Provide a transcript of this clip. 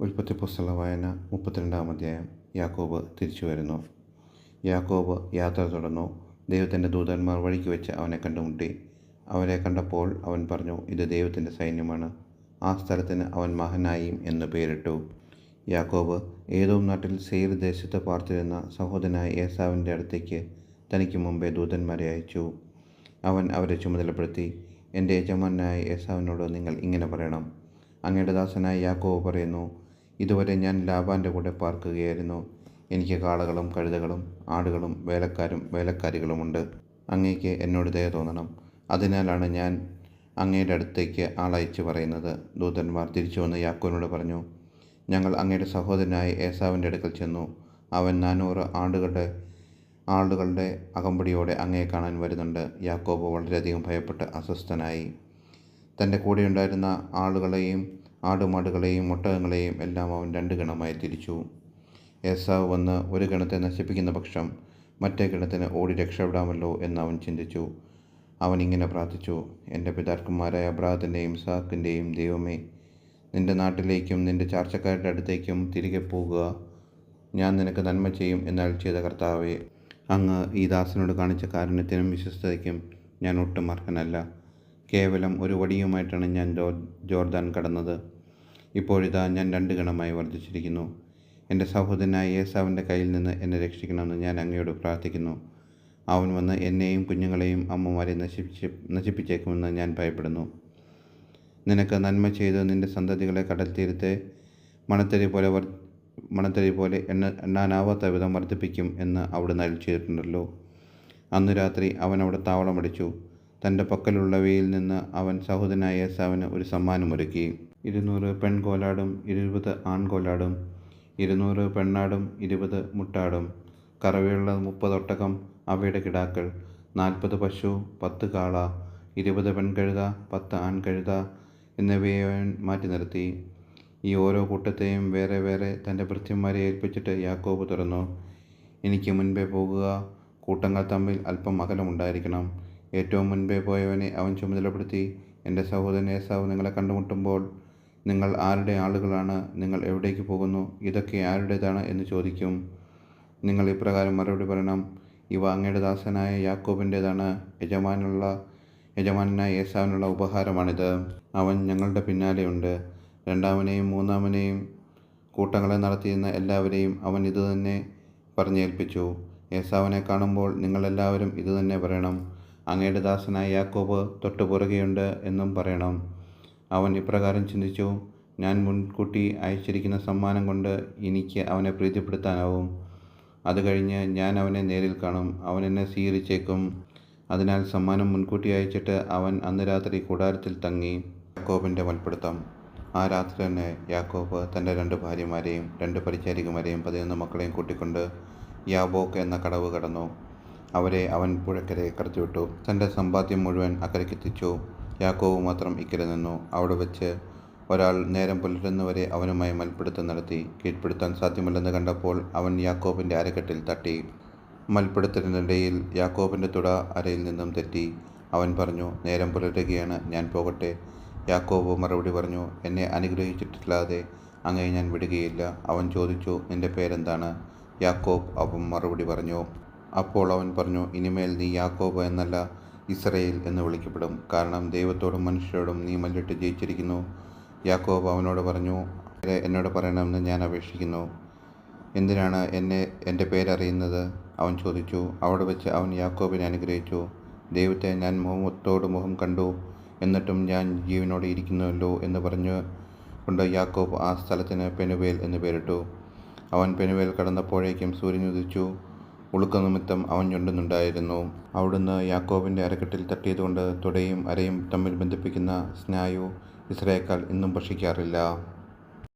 ഉൽപ്പത്തി പുസ്തക വായന 32-ാം അധ്യായം. യാക്കോബ് തിരിച്ചു വരുന്നു. യാക്കോബ് യാത്ര തുടർന്നു. ദൈവത്തിൻ്റെ ദൂതന്മാർ വഴിക്ക് വെച്ച് അവനെ കണ്ടുമുട്ടി. അവരെ കണ്ടപ്പോൾ അവൻ പറഞ്ഞു, ഇത് ദൈവത്തിൻ്റെ സൈന്യമാണ്. ആ സ്ഥലത്തിന് അവൻ മഹനായീം എന്ന് പേരിട്ടു. യാക്കോബ് ഏദോം നാട്ടിൽ സെയീർ ദേശത്ത് പാർത്തിരുന്ന സഹോദരനായ ഏസാവിൻ്റെ അടുത്തേക്ക് തനിക്ക് മുമ്പേ ദൂതന്മാരെ അയച്ചു. അവൻ അവരെ ചുമതലപ്പെടുത്തി, എൻ്റെ യജമാനായ ഏസാവിനോട് നിങ്ങൾ ഇങ്ങനെ പറയണം, അങ്ങയുടെ ദാസനായ യാക്കോബ് പറയുന്നു, ഇതുവരെ ഞാൻ ലാബാൻ്റെ കൂടെ പാർക്കുകയായിരുന്നു. എനിക്ക് കാളകളും കഴുതകളും ആടുകളും വേലക്കാരും വേലക്കാരികളുമുണ്ട്. അങ്ങേക്ക് എന്നോട് ദയ തോന്നണം. അതിനാലാണ് ഞാൻ അങ്ങയുടെ അടുത്തേക്ക് ആളയച്ച് പറയുന്നത്. ദൂതന്മാർ തിരിച്ചു വന്ന് യാക്കോബിനോട് പറഞ്ഞു, ഞങ്ങൾ അങ്ങയുടെ സഹോദരനായ ഏസാവിൻ്റെ അടുക്കൽ ചെന്നു. അവൻ 400 ആളുകളുടെ അകമ്പടിയോടെ അങ്ങയെ കാണാൻ വരുന്നുണ്ട്. യാക്കോബ് വളരെയധികം ഭയപ്പെട്ട് അസ്വസ്ഥനായി. തൻ്റെ കൂടെയുണ്ടായിരുന്ന ആളുകളെയും ആടുമാടുകളെയും ഒട്ടകങ്ങളെയും എല്ലാം അവൻ 2 ഗണമായി തിരിച്ചു. ഏസാവ് വന്ന് ഒരു ഗണത്തെ നശിപ്പിക്കുന്ന പക്ഷം മറ്റേ ഗണത്തിന് ഓടി രക്ഷപ്പെടാമല്ലോ എന്ന് അവൻ ചിന്തിച്ചു. അവൻ ഇങ്ങനെ പ്രാർത്ഥിച്ചു, എൻ്റെ പിതാക്കന്മാരായ അബ്രാഹത്തിൻ്റെയും ഇസ്ഹാക്കിൻ്റെയും ദൈവമേ, നിൻ്റെ നാട്ടിലേക്കും നിൻ്റെ ചാർച്ചക്കാരുടെ അടുത്തേക്കും തിരികെ പോകുക. ഞാൻ നിനക്ക് നന്മ ചെയ്യും എന്നരുൾ ചെയ്ത കർത്താവേ, അങ്ങ് ഈ ദാസനോട് കാണിച്ച കാരുണ്യത്തിനും വിശ്വസ്തതയ്ക്കും ഞാൻ ഒട്ടും അർഹനല്ല. കേവലം ഒരു വടിയുമായിട്ടാണ് ഞാൻ ജോർദാൻ കടന്നത്. ഇപ്പോഴിതാ ഞാൻ 2 ഗണമായി വർദ്ധിച്ചിരിക്കുന്നു. എൻ്റെ സഹോദരനായ ഏസാവിൻ്റെ കയ്യിൽ നിന്ന് എന്നെ രക്ഷിക്കണമെന്ന് ഞാൻ അങ്ങയോട് പ്രാർത്ഥിക്കുന്നു. അവൻ വന്ന് എന്നെയും കുഞ്ഞുങ്ങളെയും അമ്മമാരെ നശിപ്പിച്ചേക്കുമെന്ന് ഞാൻ ഭയപ്പെടുന്നു. നിനക്ക് നന്മ ചെയ്ത് നിൻ്റെ സന്തതികളെ കടൽ തീരത്തെ മണത്തരി പോലെ എണ്ണാനാവാത്ത വിധം വർദ്ധിപ്പിക്കും എന്ന് അവിടുന്ന് അരുളി ചെയ്തിട്ടുണ്ടല്ലോ. അന്നു രാത്രി അവൻ അവിടെ താവളമടിച്ചു. തൻ്റെ പക്കലുള്ളവയിൽ നിന്ന് അവൻ സഹോദരനായ ഏസാവിന് ഒരു സമ്മാനമൊരുക്കി. 200 പെൺകോലാടും 20 ആൺകോലാടും, 200 പെണ്ണാടും 20 മുട്ടാടും, കറവയുള്ള 30 ഒട്ടകം, അവയുടെ കിടാക്കൾ, 40 പശു, 10 കാള, 20 പെൺകഴുത, 10 ആൺകഴുത എന്നിവയെ അവൻ മാറ്റി നിർത്തി. ഈ ഓരോ കൂട്ടത്തെയും വേറെ വേറെ തൻ്റെ ഭൃത്യന്മാരെ ഏൽപ്പിച്ചിട്ട് യാക്കോബ് തുറന്നു, എനിക്ക് മുൻപേ പോകുക. കൂട്ടങ്ങൾ തമ്മിൽ അല്പം അകലമുണ്ടായിരിക്കണം. ഏറ്റവും മുൻപേ പോയവനെ അവൻ ചുമതലപ്പെടുത്തി, എൻ്റെ സഹോദരൻ ഏസാവ് നിങ്ങളെ കണ്ടുമുട്ടുമ്പോൾ, നിങ്ങൾ ആരുടെ ആളുകളാണ്? നിങ്ങൾ എവിടേക്ക് പോകുന്നു? ഇതൊക്കെ ആരുടേതാണ് എന്ന് ചോദിക്കും. നിങ്ങൾ ഇപ്രകാരം മറുപടി പറയണം, ഇവ അങ്ങയുടെ ദാസനായ യാക്കോബിൻ്റേതാണ്. യജമാനായ ഏസാവിനുള്ള ഉപഹാരമാണിത്. അവൻ ഞങ്ങളുടെ പിന്നാലെയുണ്ട്. 2-ാമനെയും 3-ാമനെയും കൂട്ടങ്ങളെ നടത്തിയിരുന്ന എല്ലാവരെയും അവൻ ഇതുതന്നെ പറഞ്ഞേൽപ്പിച്ചു. ഏസാവിനെ കാണുമ്പോൾ നിങ്ങളെല്ലാവരും ഇതുതന്നെ പറയണം, അങ്ങയുടെ ദാസനായ യാക്കോബ് തൊട്ടുപുറകെയുണ്ട് എന്നും പറയണം. അവൻ ഇപ്രകാരം ചിന്തിച്ചു, ഞാൻ മുൻകൂട്ടി അയച്ചിരിക്കുന്ന സമ്മാനം കൊണ്ട് എനിക്ക് അവനെ പ്രീതിപ്പെടുത്താനാവും. അത് കഴിഞ്ഞ് ഞാൻ അവനെ നേരിൽ കാണും. അവൻ എന്നെ സ്വീകരിച്ചേക്കും. അതിനാൽ സമ്മാനം മുൻകൂട്ടി അയച്ചിട്ട് അവൻ അന്ന് രാത്രി കൂടാരത്തിൽ തങ്ങി. യാക്കോബിൻ്റെ മൽപ്പിടുത്തം. ആ രാത്രി തന്നെ യാക്കോബ് തൻ്റെ 2 ഭാര്യമാരെയും 2 പരിചാരികമാരെയും 11 മക്കളെയും കൂട്ടിക്കൊണ്ട് യാബോക്ക് എന്ന കടവ് കടന്നു. അവരെ അവൻ പുഴക്കരെ കടത്തിവിട്ടു. തൻ്റെ സമ്പാദ്യം മുഴുവൻ അക്കരയ്ക്കെത്തിച്ചു. യാക്കോബ് മാത്രം ഇക്കരെ നിന്നു. അവിടെ വെച്ച് ഒരാൾ നേരം പുലരുന്നവരെ അവനുമായി മൽപ്പിടുത്തം നടത്തി. കീഴ്പ്പെടുത്താൻ സാധ്യമല്ലെന്ന് കണ്ടപ്പോൾ അവൻ യാക്കോബിൻ്റെ അരക്കെട്ടിൽ തട്ടി. മൽപ്പിടുത്തത്തിനിടയിൽ യാക്കോബിൻ്റെ തുട അരയിൽ നിന്നും തെറ്റി. അവൻ പറഞ്ഞു, നേരം പുലരുകയാണ്, ഞാൻ പോകട്ടെ. യാക്കോബ് മറുപടി പറഞ്ഞു, എന്നെ അനുഗ്രഹിച്ചിട്ടില്ലാതെ അങ്ങയെ ഞാൻ വിടുകയില്ല. അവൻ ചോദിച്ചു, നിൻ്റെ പേരെന്താണ്? യാക്കോബ് അവൻ മറുപടി പറഞ്ഞു. അപ്പോൾ അവൻ പറഞ്ഞു, ഇനിമേൽ നീ യാക്കോബ് എന്നല്ല, ഇസ്രായേൽ എന്ന് വിളിക്കപ്പെടും. കാരണം ദൈവത്തോടും മനുഷ്യരോടും നീ മല്ലിട്ട് ജയിച്ചിരിക്കുന്നു. യാക്കോബ് അവനോട് പറഞ്ഞു, എന്നോട് പറയണമെന്ന് ഞാൻ അപേക്ഷിക്കുന്നു. എന്തിനാണ് എൻ്റെ പേരറിയുന്നത്? അവൻ ചോദിച്ചു. അവിടെ വെച്ച് അവൻ യാക്കോബിനെ അനുഗ്രഹിച്ചു. ദൈവത്തെ ഞാൻ മുഖത്തോട് മുഖം കണ്ടു, എന്നിട്ടും ഞാൻ ജീവനോടെ ഇരിക്കുന്നുവല്ലോ എന്ന് കൊണ്ട് യാക്കോബ് ആ സ്ഥലത്തിന് പെനുവേൽ എന്ന് പേരിട്ടു. അവൻ പെനുവേൽ കടന്നപ്പോഴേക്കും സൂര്യൻ ഉദിച്ചു. ഉളുക്കനിമിത്തം അവൻ ഞൊണ്ടുന്നുണ്ടായിരുന്നു. അവിടുന്ന് യാക്കോബിൻ്റെ അരക്കെട്ടിൽ തട്ടിയതുകൊണ്ട് തുടയും അരയും തമ്മിൽ ബന്ധിപ്പിക്കുന്ന സ്നായു ഇസ്രായേൽക്കാർ ഇന്നും ഭക്ഷിക്കാറില്ല.